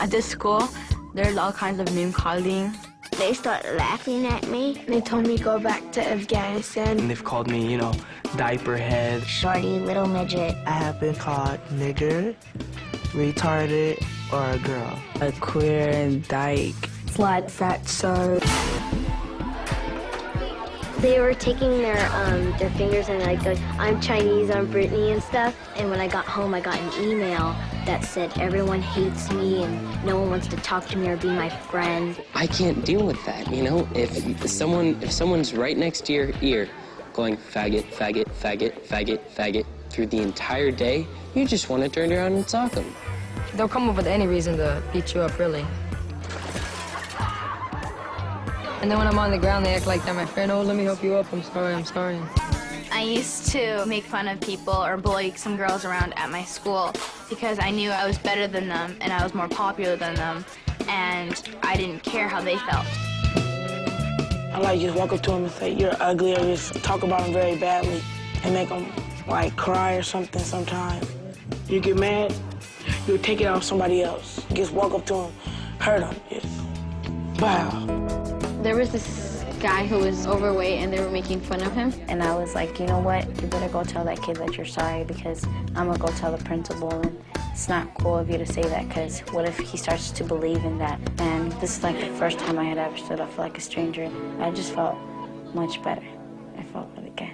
At this school, there's all kinds of name calling. They started laughing at me. They told me go back to Afghanistan. And they've called me, diaper head. Shorty, little midget. I have been called nigger, retarded, or a girl. A queer, dyke, Flat, fatso. They were taking their fingers and like going, I'm Chinese, I'm Brittany and stuff. And when I got home, I got an email that said everyone hates me and no one wants to talk to me or be my friend. I can't deal with that, If someone's right next to your ear going faggot, faggot, faggot, faggot, faggot through the entire day, you just want to turn around and sock them. They'll come up with any reason to beat you up, really. And then when I'm on the ground, they act like they're my friend. Oh, let me help you up. I'm sorry, I'm sorry. I used to make fun of people or bully some girls around at my school because I knew I was better than them and I was more popular than them, and I didn't care how they felt. I just walk up to them and say, you're ugly, or just talk about them very badly and make them cry or something sometimes. You get mad, you take it out on somebody else. Just walk up to them, hurt them, just, wow. There was this guy who was overweight and they were making fun of him. And I was like, you know what? You better go tell that kid that you're sorry, because I'm gonna go tell the principal, and it's not cool of you to say that, because what if he starts to believe in that? And this is the first time I had ever stood up for a stranger. I just felt much better. I felt really good.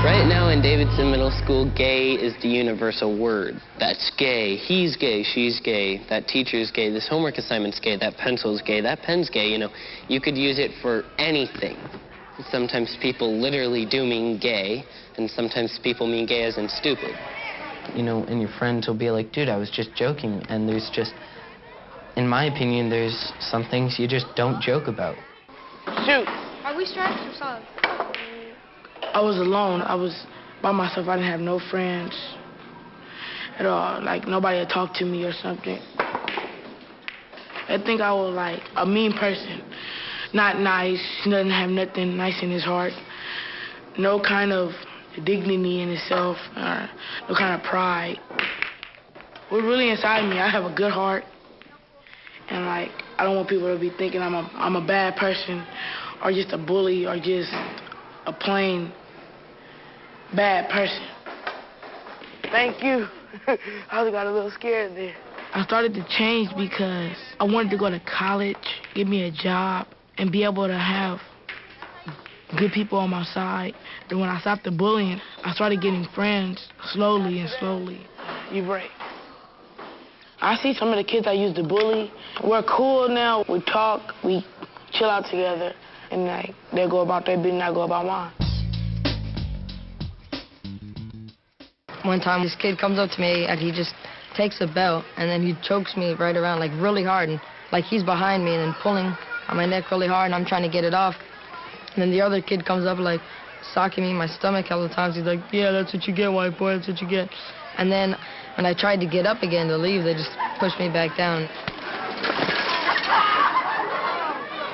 Right now in Davidson Middle School, gay is the universal word. That's gay, he's gay, she's gay, that teacher's gay, this homework assignment's gay, that pencil's gay, that pen's gay, You could use it for anything. Sometimes people literally do mean gay, and sometimes people mean gay as in stupid. And your friends will be like, dude, I was just joking, and there's just, in my opinion, there's some things you just don't joke about. Shoot. Are we striped or solid? I was alone. I was by myself. I didn't have no friends at all. Nobody had talked to me or something. I think I was a mean person. Not nice. He doesn't have nothing nice in his heart. No kind of dignity in himself, or no kind of pride. What's really inside me, I have a good heart. And I don't want people to be thinking I'm a bad person, or just a bully, or just a plain bad person. Thank you. I got a little scared there. I started to change because I wanted to go to college, get me a job, and be able to have good people on my side. Then when I stopped the bullying, I started getting friends slowly and slowly. You break. I see some of the kids I used to bully. We're cool now. We talk, we chill out together, and they go about their business, I go about mine. One time, this kid comes up to me and he just takes a belt and then he chokes me right around really hard, and he's behind me and then pulling on my neck really hard, and I'm trying to get it off. And then the other kid comes up socking me in my stomach a couple of times. He's like, yeah, that's what you get, white boy, that's what you get. And then when I tried to get up again to leave, they just pushed me back down.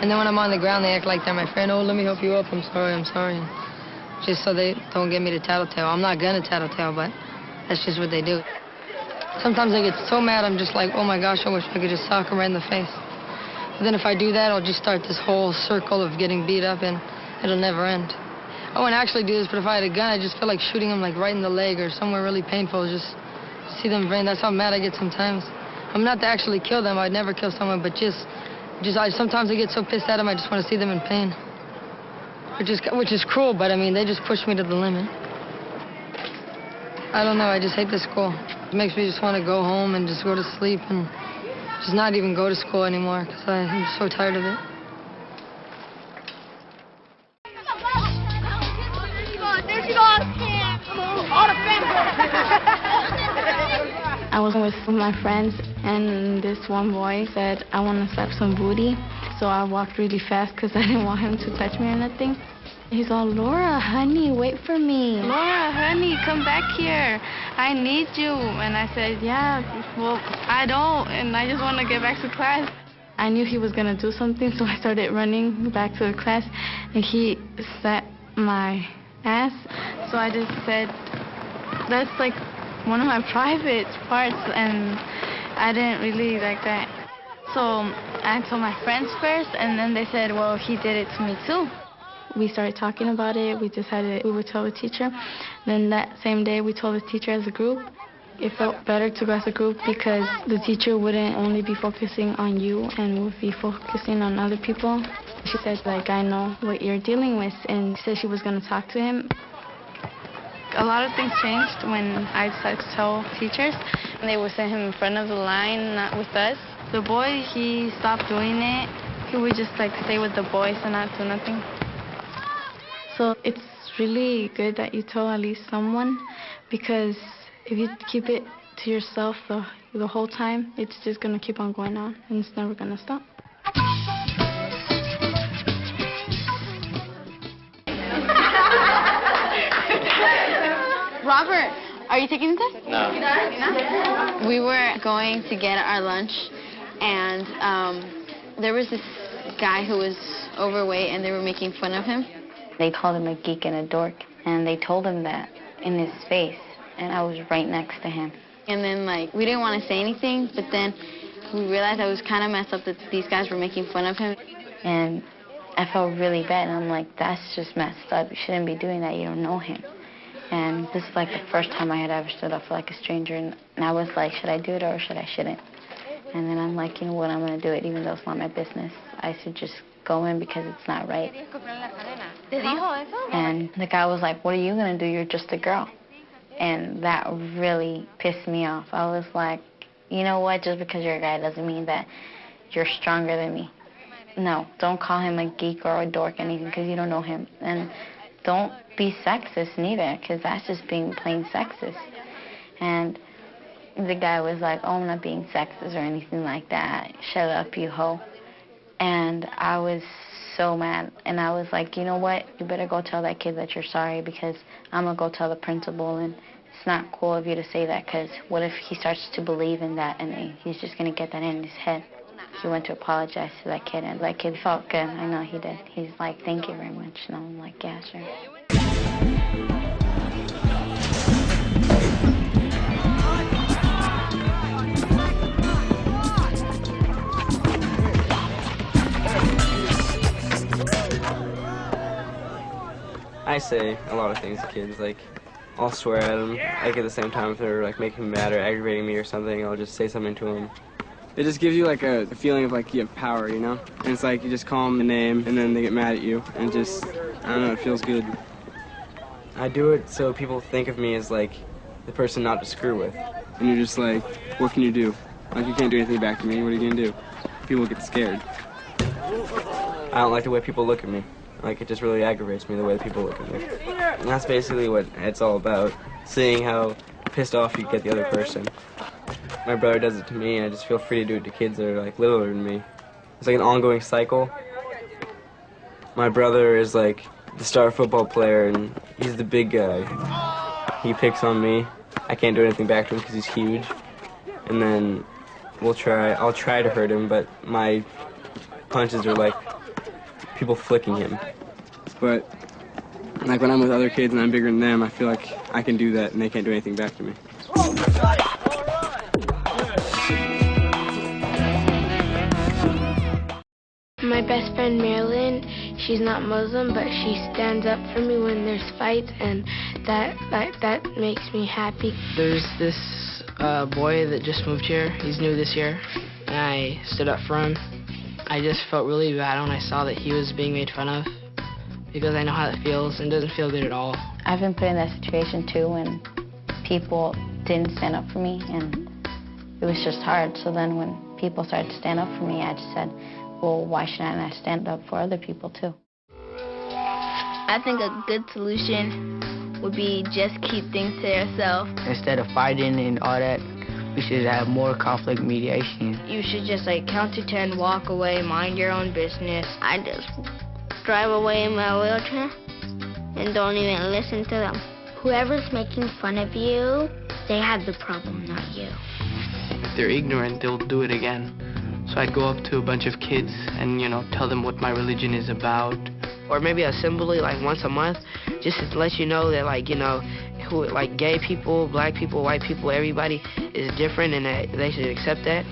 And then when I'm on the ground, they act like they're my friend. Oh, let me help you up. I'm sorry, I'm sorry. Just so they don't get me to tattletale. I'm not gonna tattletale, but that's just what they do. Sometimes I get so mad, I'm just like, oh my gosh, I wish I could just sock them right in the face. But then if I do that, I'll just start this whole circle of getting beat up, and it'll never end. I wouldn't actually do this, but if I had a gun, I just feel like shooting them right in the leg or somewhere really painful. Just see them brain. That's how mad I get sometimes. I'm not to actually kill them. I'd never kill someone, but sometimes I get so pissed at them, I just want to see them in pain. Which is cruel, but they just push me to the limit. I don't know, I just hate this school. It makes me just want to go home and just go to sleep and just not even go to school anymore, because I'm so tired of it. There she goes! All the I was with my friends, and this one boy said, I want to slap some booty. So I walked really fast because I didn't want him to touch me or nothing. He's all, Laura, honey, wait for me. Laura, honey, come back here. I need you. And I said, yeah, well, I don't, and I just want to get back to class. I knew he was going to do something, so I started running back to the class, and he sat my ass. So I just said, that's like one of my private parts, and I didn't really like that. So I told my friends first, and then they said, well, he did it to me too. We started talking about it. We decided we would tell the teacher. Then that same day, we told the teacher as a group. It felt better to go as a group because the teacher wouldn't only be focusing on you and would be focusing on other people. She said, like, I know what you're dealing with, and she said she was going to talk to him. A lot of things changed when I decided to tell teachers. They would send him in front of the line, not with us. The boy, he stopped doing it. He would just like stay with the boys and not do nothing. So it's really good that you tell at least someone, because if you keep it to yourself the whole time, it's just going to keep on going on, and it's never going to stop. Robert, are you taking the test? No. We were going to get our lunch, and there was this guy who was overweight, and they were making fun of him. They called him a geek and a dork, and they told him that in his face, and I was right next to him. And then, like, we didn't want to say anything, but then we realized it was kind of messed up that these guys were making fun of him. And I felt really bad, and I'm like, that's just messed up. You shouldn't be doing that. You don't know him. And this is like the first time I had ever stood up for like a stranger, and I was like, should I do it or should I shouldn't? And then I'm like, you know what, I'm going to do it even though it's not my business. I should just go in because it's not right. And the guy was like, what are you going to do? You're just a girl. And that really pissed me off. I was like, you know what, just because you're a guy doesn't mean that you're stronger than me. No, don't call him a geek or a dork or anything because you don't know him. And don't be sexist neither, because that's just being plain sexist. And the guy was like, oh, I'm not being sexist or anything like that. Shut up, you hoe. And I was so mad. And I was like, you know what? You better go tell that kid that you're sorry, because I'm going to go tell the principal. And it's not cool of you to say that, because what if he starts to believe in that and he's just going to get that in his head? He went to apologize to that kid, and that kid felt good. I know he did. He's like, thank you very much. And I'm like, yeah, sure. I say a lot of things to kids, like, I'll swear at them, like, at the same time if they're, like, making me mad or aggravating me or something, I'll just say something to them. It just gives you like a feeling of like you have power, you know? And it's like you just call them a name and then they get mad at you, and just, I don't know, it feels good. I do it so people think of me as like the person not to screw with. And you're just like, what can you do? Like, you can't do anything back to me, what are you gonna do? People get scared. I don't like the way people look at me. Like, it just really aggravates me the way people look at me. And that's basically what it's all about, seeing how pissed off you get the other person. My brother does it to me, and I just feel free to do it to kids that are like littler than me. It's like an ongoing cycle. My brother is like the star football player, and he's the big guy. He picks on me. I can't do anything back to him because he's huge. And then I'll try to hurt him, but my punches are like people flicking him. But like when I'm with other kids and I'm bigger than them, I feel like I can do that and they can't do anything back to me. My best friend Marilyn, she's not Muslim, but she stands up for me when there's fights, and that makes me happy. There's this boy that just moved here. He's new this year, and I stood up for him. I just felt really bad when I saw that he was being made fun of, because I know how that feels, and it doesn't feel good at all. I've been put in that situation too when people didn't stand up for me, and it was just hard. So then when people started to stand up for me, I just said, well, why shouldn't I stand up for other people too? I think a good solution would be just keep things to yourself. Instead of fighting and all that, we should have more conflict mediation. You should just like count to 10, walk away, mind your own business. I just drive away in my wheelchair and don't even listen to them. Whoever's making fun of you, they have the problem, not you. If they're ignorant, they'll do it again. So I'd go up to a bunch of kids and, you know, tell them what my religion is about. Or maybe assembly like once a month, just to let you know that, like, you know, who, like, gay people, black people, white people, everybody is different, and that they should accept that.